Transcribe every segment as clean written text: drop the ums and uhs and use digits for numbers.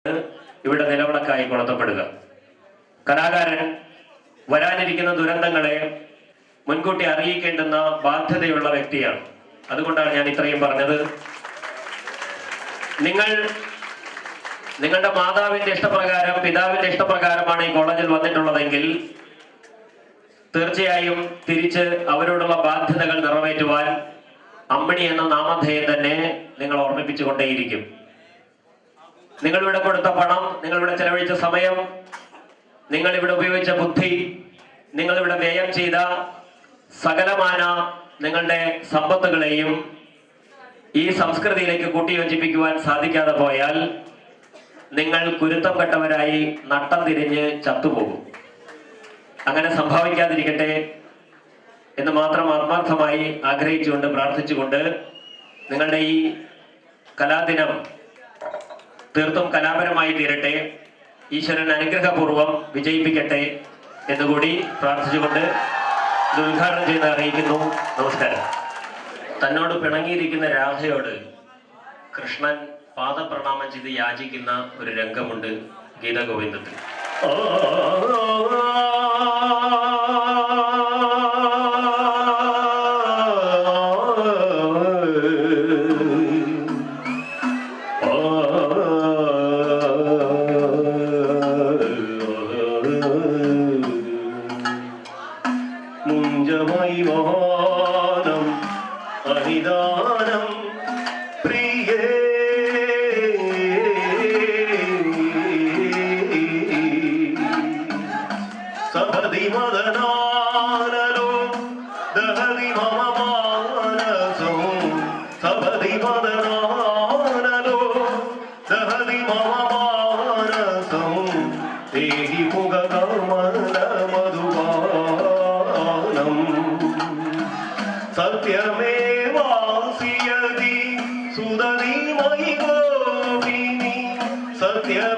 ഇവിടെ നിലവിളക്കായി കൊളുത്തപ്പെടുക. കലാകാരൻ വരാനിരിക്കുന്ന ദുരന്തങ്ങളെ മുൻകൂട്ടി അറിയിക്കേണ്ടുന്ന ബാധ്യതയുള്ള വ്യക്തിയാണ്. അതുകൊണ്ടാണ് ഞാൻ ഇത്രയും പറഞ്ഞത്. നിങ്ങളുടെ മാതാവിന്റെ ഇഷ്ടപ്രകാരം, പിതാവിന്റെ ഇഷ്ടപ്രകാരമാണ് ഈ കോളേജിൽ വന്നിട്ടുള്ളതെങ്കിൽ തീർച്ചയായും തിരിച്ച് അവരോടുള്ള ബാധ്യതകൾ നിറവേറ്റുവാൻ അമ്മിണി എന്ന നാമധേയം തന്നെ നിങ്ങൾ ഓർമ്മിപ്പിച്ചുകൊണ്ടേയിരിക്കും. നിങ്ങളിവിടെ കൊടുത്ത പണം, നിങ്ങളിവിടെ ചെലവഴിച്ച സമയം, നിങ്ങളിവിടെ ഉപയോഗിച്ച ബുദ്ധി, നിങ്ങളിവിടെ വ്യയം ചെയ്ത സകലമാന നിങ്ങളുടെ സമ്പത്തുകളെയും ഈ സംസ്കൃതിയിലേക്ക് കൂട്ടിയോജിപ്പിക്കുവാൻ സാധിക്കാതെ പോയാൽ നിങ്ങൾ കുരുത്തം കെട്ടവരായി നട്ടം തിരിഞ്ഞ് ചത്തുപോകും. അങ്ങനെ സംഭവിക്കാതിരിക്കട്ടെ എന്ന് മാത്രം ആത്മാർത്ഥമായി ആഗ്രഹിച്ചുകൊണ്ട് പ്രാർത്ഥിച്ചുകൊണ്ട് നിങ്ങളുടെ ഈ കലാദിനം തീർത്തും കലാപരമായി തീരട്ടെ, ഈശ്വരൻ അനുഗ്രഹപൂർവം വിജയിപ്പിക്കട്ടെ എന്നുകൂടി പ്രാർത്ഥിച്ചുകൊണ്ട് ഇത് ഉദ്ഘാടനം ചെയ്ത് അറിയിക്കുന്നു. നമസ്കാരം. തന്നോട് പിണങ്ങിയിരിക്കുന്ന രാധയോട് കൃഷ്ണൻ പാദപ്രണാമം ചെയ്ത് യാചിക്കുന്ന ഒരു രംഗമുണ്ട് ഗീതഗോവിന്ദത്തിൽ. മുഞ്ചമായി മോഹനം അനിദാനം പ്രിയേ സഹതി മദനാനലോ ദഹതി മമ മാനസോ സഹതി മദനാനലോ ദഹതി മമ മാനസോ ദേഹി മുഖ കമല മധുപാനം സത്യമേവാസിയതി സുദതി മയി ഗോപിനി സത്യമേവാസിയതി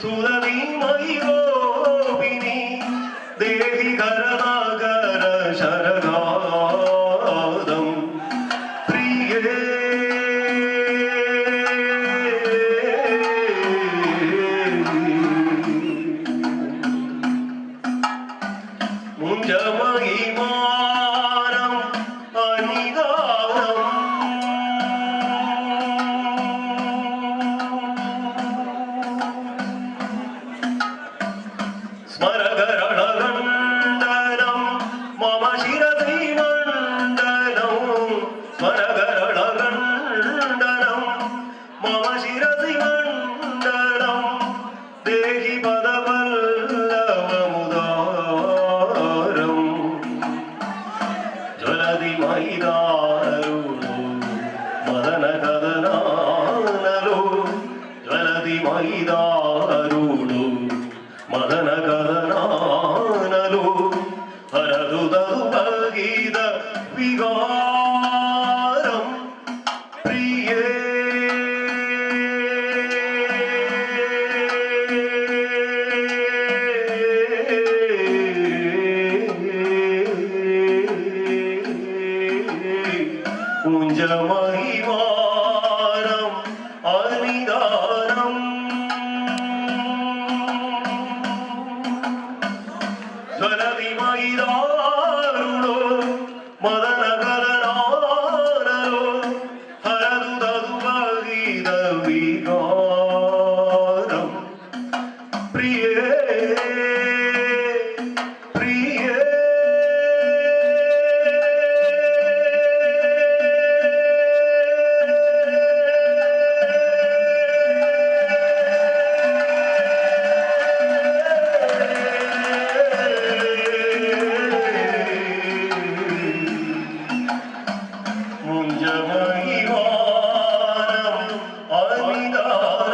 സുദതി മയി ഗോപിനി ദേഹി കരനാഗര ശരഗാദം പ്രിയേ മുഞ്ചമഹിമാനം അനിദാനം സ്മരകരണഗണ്ഡനം മമ ശിരസി മണ്ഡനം സ്മരകരണഗണ്ഡനം മമ ശിരസി മണ്ഡനം ദേഹി പദവല്ലവമുദാരം ജ്വലതി മൈദാരുണോ മദന കദനാനലോ ജ്വലതി മൈദാരുണോ മദന കദനാനലോ ഹരതു തതുപഗീത വികാരം പ്രിയേ മുഞ്ചമഹിമാനം അനിദാനം ജ്വലതി മൈദാരുണോ മദന കദനാനലോ ഹരതു തതുപഗീത വികാരം പ്രിയേ പ്രിയേ മുഞ്ചമഹിമാനം അനിദാനം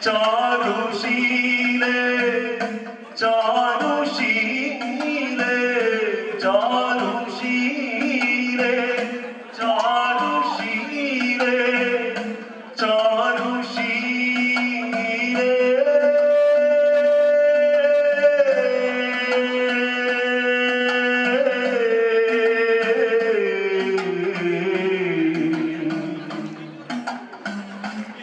ചാരുശീലേ ചാരുശീലേ ചാരുശീലേ ചാരുശീലേ ചാരുശീലേ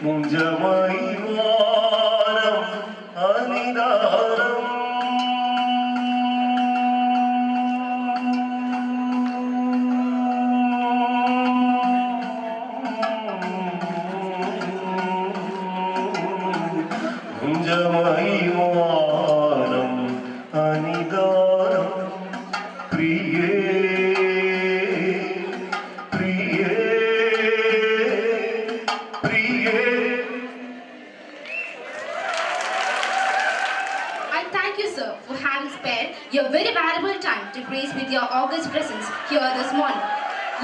മുഞ്ചമായി വാരം അനിതാരം മുഞ്ചമായി വാരം അനിതാരം പ്രിയേ പ്രിയേ പ്രിയേ. I thank you, sir, for having spared your very valuable time to grace with your august presence here this morning.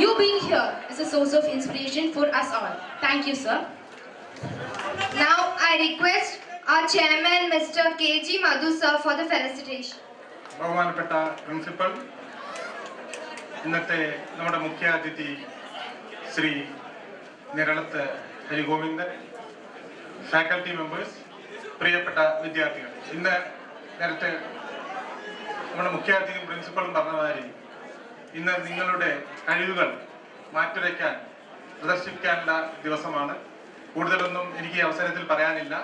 You being here is a source of inspiration for us all. Thank you, sir. Now I request our chairman, Mr. K.G. Madhu, sir, for the felicitation. ബഹുമാനപ്പെട്ട principal, ഇന്നത്തെ നമ്മുടെ മുഖ്യാതിഥി Shri നിരളത്ത് Harigovindan, faculty members, പ്രിയപ്പെട്ട വിദ്യാർത്ഥികൾ, ഇന്ന് നേരത്തെ നമ്മുടെ മുഖ്യാതിഥിയും പ്രിൻസിപ്പളും പറഞ്ഞ മാതിരി ഇന്ന് നിങ്ങളുടെ കഴിവുകൾ മാറ്റുരയ്ക്കാൻ പ്രദർശിപ്പിക്കാനുള്ള ദിവസമാണ്. കൂടുതലൊന്നും എനിക്ക് ഈ അവസരത്തിൽ പറയാനില്ല.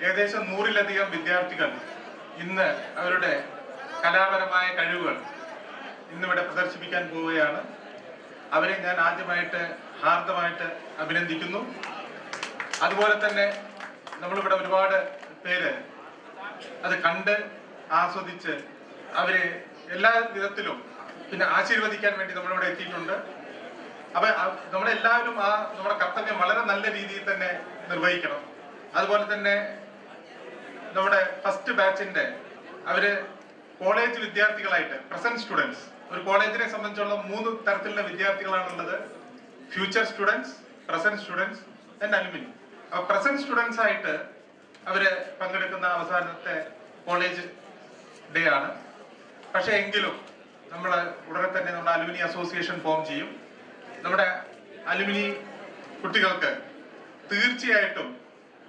ഏകദേശം 100-ലധികം വിദ്യാർത്ഥികൾ ഇന്ന് അവരുടെ കലാപരമായ കഴിവുകൾ ഇന്നിവിടെ പ്രദർശിപ്പിക്കാൻ പോവുകയാണ്. അവരെ ഞാൻ ആദ്യമായിട്ട് ഹാർദമായിട്ട് അഭിനന്ദിക്കുന്നു. അതുപോലെ തന്നെ നമ്മളിവിടെ ഒരുപാട് പേര് അത് കണ്ട് ആസ്വദിച്ച് അവരെ എല്ലാ വിധത്തിലും പിന്നെ ആശീർവദിക്കാൻ വേണ്ടി നമ്മളിവിടെ എത്തിയിട്ടുണ്ട്. അപ്പൊ നമ്മളെല്ലാവരും നമ്മുടെ കർത്തവ്യം വളരെ നല്ല രീതിയിൽ തന്നെ നിർവഹിക്കണം. അതുപോലെ തന്നെ നമ്മുടെ ഫസ്റ്റ് ബാച്ചിന്റെ അവര് കോളേജ് വിദ്യാർത്ഥികളായിട്ട് പ്രസന്റ് സ്റ്റുഡൻസ്, ഒരു കോളേജിനെ സംബന്ധിച്ചുള്ള 3 തരത്തിലുള്ള വിദ്യാർത്ഥികളാണുള്ളത്: future students, present students and alumni. അപ്പൊ പ്രസന്റ് സ്റ്റുഡൻസ് ആയിട്ട് അവര് പങ്കെടുക്കുന്ന അവസാനത്തെ കോളേജ് ഡേ ആണ്. പക്ഷെ എങ്കിലും നമ്മൾ ഉടനെ തന്നെ നമ്മുടെ അലുമിനി അസോസിയേഷൻ ഫോം ചെയ്യും. നമ്മുടെ അലുമിനി കുട്ടികൾക്ക് തീർച്ചയായിട്ടും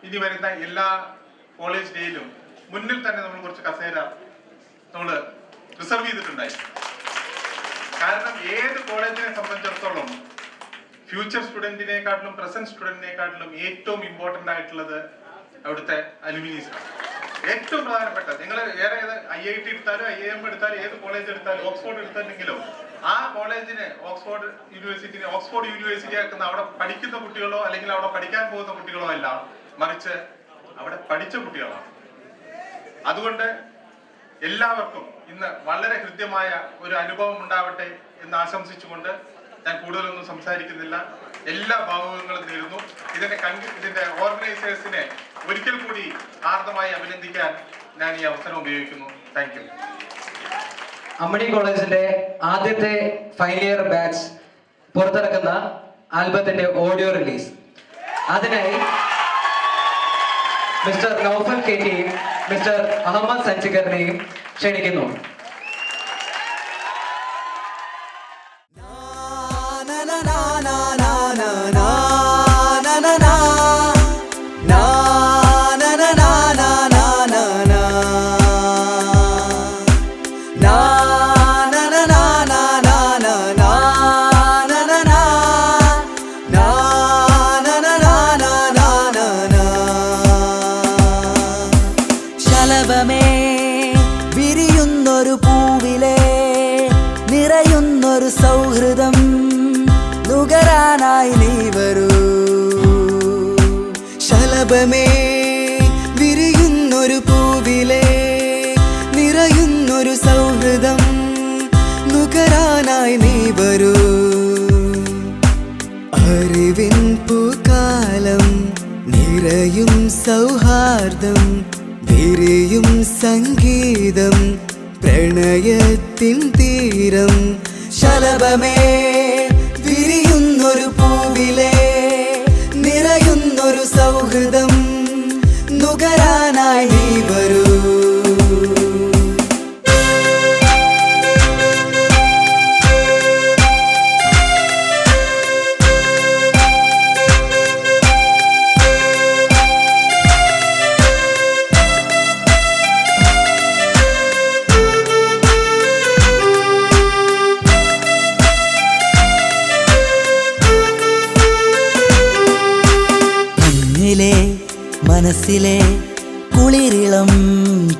ഇനി വരുന്ന എല്ലാ കോളേജ് ഡേയിലും മുന്നിൽ തന്നെ നമ്മൾ കുറച്ച് കസേര നമ്മൾ റിസർവ് ചെയ്തിട്ടുണ്ടായി. കാരണം ഏത് കോളേജിനെ സംബന്ധിച്ചിടത്തോളം ഫ്യൂച്ചർ സ്റ്റുഡന്റിനെക്കാട്ടിലും പ്രസന്റ് സ്റ്റുഡന്റിനെക്കാട്ടിലും ഏറ്റവും ഇമ്പോർട്ടന്റ് ആയിട്ടുള്ളത് അവിടുത്തെ അലുമിനീസ് ആണ്. ഏറ്റവും പ്രധാനപ്പെട്ട നിങ്ങൾ ഏറെ IIT എടുത്താലും IIM എടുത്താലും ഏത് കോളേജ് എടുത്താലും ഓക്സ്ഫോർഡ് എടുത്തിട്ടുണ്ടെങ്കിലും ആ കോളേജിനെ ഓക്സ്ഫോർഡ് യൂണിവേഴ്സിറ്റി ആക്കുന്ന അവിടെ പഠിക്കുന്ന കുട്ടികളോ അല്ലെങ്കിൽ അവിടെ പഠിക്കാൻ പോകുന്ന കുട്ടികളോ അല്ല, മറിച്ച് അവിടെ പഠിച്ച കുട്ടികളാണ്. അതുകൊണ്ട് എല്ലാവർക്കും ഇന്ന് വളരെ ഹൃദ്യമായ ഒരു അനുഭവം ഉണ്ടാവട്ടെ എന്ന് ആശംസിച്ചുകൊണ്ട് ഞാൻ കൂടുതലൊന്നും സംസാരിക്കുന്നില്ല. എല്ലാ ഭാവുകങ്ങളും നേരുന്നു. ഇതിന്റെ ഓർഗനൈസേഴ്സിനെ ഒരിക്കൽ കൂടി ആർദ്രമായി അഭിനന്ദിക്കാൻ ഞാൻ ഈ അവസരം ഉപയോഗിക്കുന്നു. Thank you. അമ്മണി കോളേജിന്റെ ആദ്യത്തെ ഫൈനൽ ഇയർ ബാച്ച് പുറത്തിറക്കുന്ന ആൽബത്തിന്റെ ഓഡിയോ റിലീസ്, അതിനായി മിസ്റ്റർ നൗഫൽ കെറ്റിയും മിസ്റ്റർ അഹമ്മദ് സഞ്ചിക്കറിനെയും ക്ഷണിക്കുന്നു. വിരിയുന്നൊരു പൂവിലെ നിറയുന്നൊരു സൗഹൃദം നുകരാനായി നീ വരൂ. ശലഭമേ വിരിയുന്നൊരു പൂവിലെ നിറയുന്നൊരു സൗഹൃദം നുകരാനായി നീ വരൂ. അറിവിൻ പൂക്കാലം നിറയും സൗഹാർദ്ദം വിരിയും സംഗീതം പ്രണയത്തിൻ തീരം. ശലഭമേ വിരിയുന്നൊരു പൂവിലെ നിറയുന്നൊരു സൗഹൃദം നുകരാനായി നീ വരൂ. മനസ്സിലെ കുളിരിളം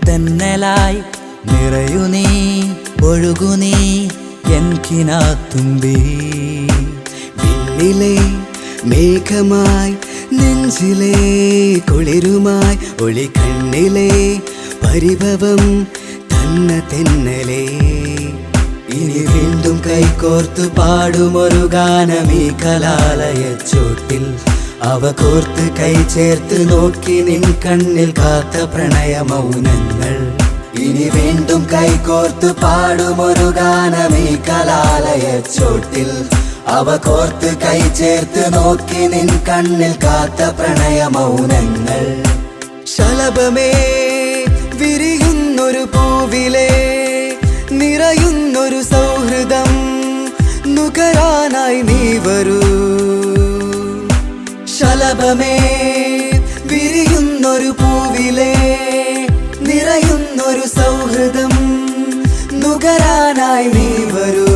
തെന്നലായി നിറയു നീ ഒഴുകു നീ എൻ കിനാത്തുമ്പി. വില്ലിലെ മേഘമായി നെഞ്ചിലെ കുളിരുമായി ഒളി കണ്ണിലെ പരിഭവം തന്ന തെന്നലേ. ഇനി വീണ്ടും കൈകോർത്തു പാടുമൊരു ഗാനമീ കലാലയ ചോട്ടിൽ. അവ കോർത്ത് കൈ ചേർത്ത് നോക്കി നിൻ കണ്ണിൽ കാത്ത പ്രണയ മൗനങ്ങൾ. ഇനി വീണ്ടും കൈകോർത്ത് പാടുമൊരു ഗാനമീ കലാലയ ചോട്ടിൽ. അവ കോർത്ത് കൈ ചേർത്ത് നോക്കി നിൻ കണ്ണിൽ കാത്ത പ്രണയ മൗനങ്ങൾ. ശലഭമേ വിരിയുന്നൊരു പൂവിലെ നിറയുന്നൊരു സൗഹൃദം നുകരാനായി നീ വരൂ. ശലഭമേ വിരിയുന്നൊരു പൂവിലെ നിറയുന്നൊരു സൗഹൃദം നുകരാനായി നീ വരൂ.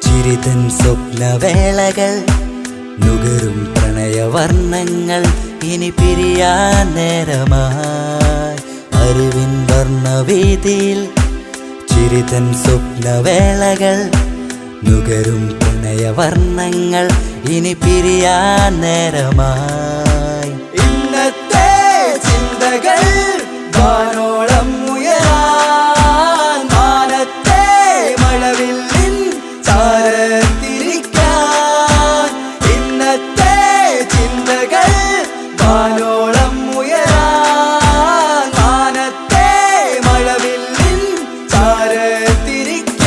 ചിരിതൻ സ്വപ്നവേളകൾ നുകരും പ്രണയവർണ്ണങ്ങൾ ഇനി പിരിയാൻ നേരമായി. അറിവിൻ വർണ്ണവേദിയിൽ ചിരിതൻ സ്വപ്നവേളകൾ നുകരും പ്രണയവർണ്ണങ്ങൾ ഇനി പിരിയാൻ നേരമായി. ഇന്നത്തെ ചിന്തകൾ വാനോളം ഉയരാൻ മാനത്തെ മഴവില്ലിൻ ചാരത്തിരിക്കാൻ. ഇന്നത്തെ ചിന്തകൾ വാനോളം ഉയരാൻ മാനത്തെ മഴവില്ലിൻ ചാരത്തിരിക്കാൻ.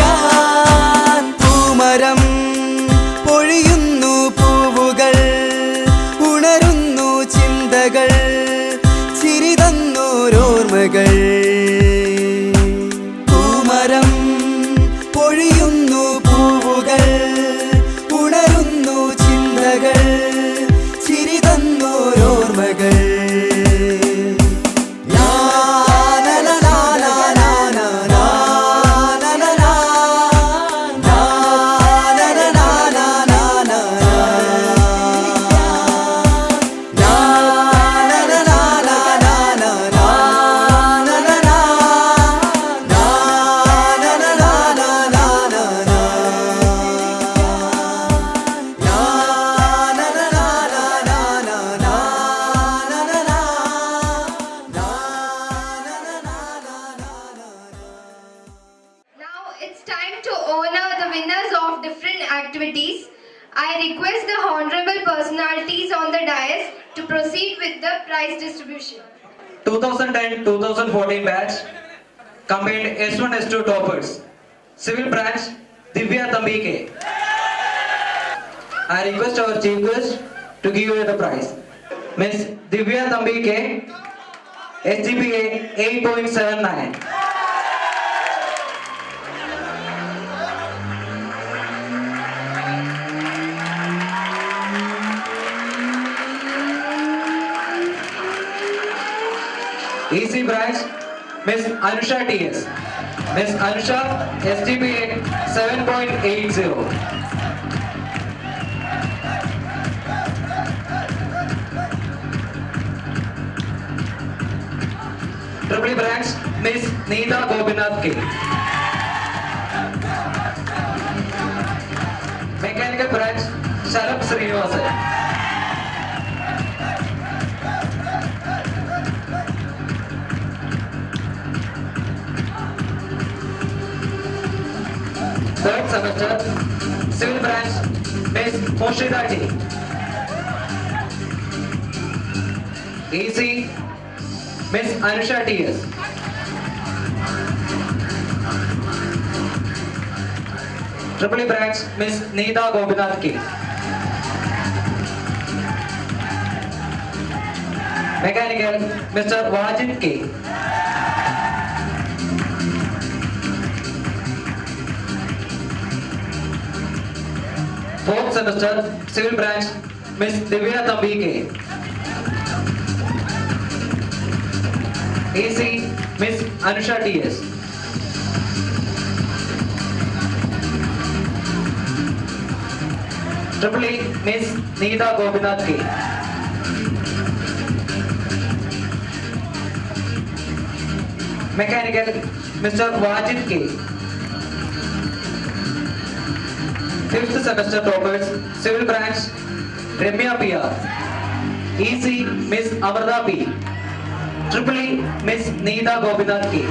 പൂമരം പൊഴിയുന്നു പൂവുകൾ ഉണരുന്നു ചിന്തകൾ ചിരിതന്നോരോർമ്മകൾ. പൂമരം പൊഴിയുന്നു പൂവുകൾ ഉണരുന്നു ചിന്തകൾ ചിരിതന്നോരോർമ്മകൾ. It's time to honor the winners of different activities. I request the honorable personalities on the dais to proceed with the prize distribution. 2010-2014 batch combined S1 S2 toppers. Civil branch Divya Tambike. I request our chief guest to give you the prize. Miss Divya Tambike, SGPA 8.79. EC branch Miss Anusha TS. Miss Anusha SGPA 7.80. Triple branch Miss Neeta Gopinath K. Mechanical branch Sharap Srinivasan. Third semester, Civil Branch, Miss Moshida T. EC, Miss Anusha T.S. Triple E Branch, Miss Neeta Gopinath K. Mechanical, Mr. Wajid K. Fourth semester, Civil Branch, Miss Divya Thambi K. AC, Miss Anusha T.S. Triple E, Miss Neeta Gopinath K. Mechanical, Mr. Wajid K. Fifth semester toppers, Civil Branch, Remya P.R. EC, Miss Amarda P. Triple E, Miss Neeta Gopinath K.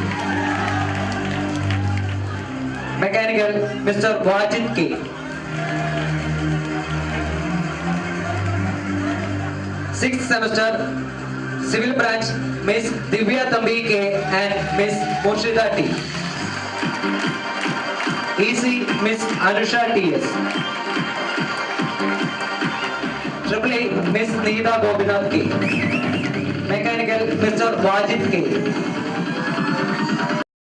Mechanical, Mr. Wajid K. Sixth semester, Civil Branch, Miss Divya Thambi K and Miss Moshida T. EC, Miss Anusha T.S. Triple E, Miss Neeta Gopinath K. Mechanical, Mr. Wajid K.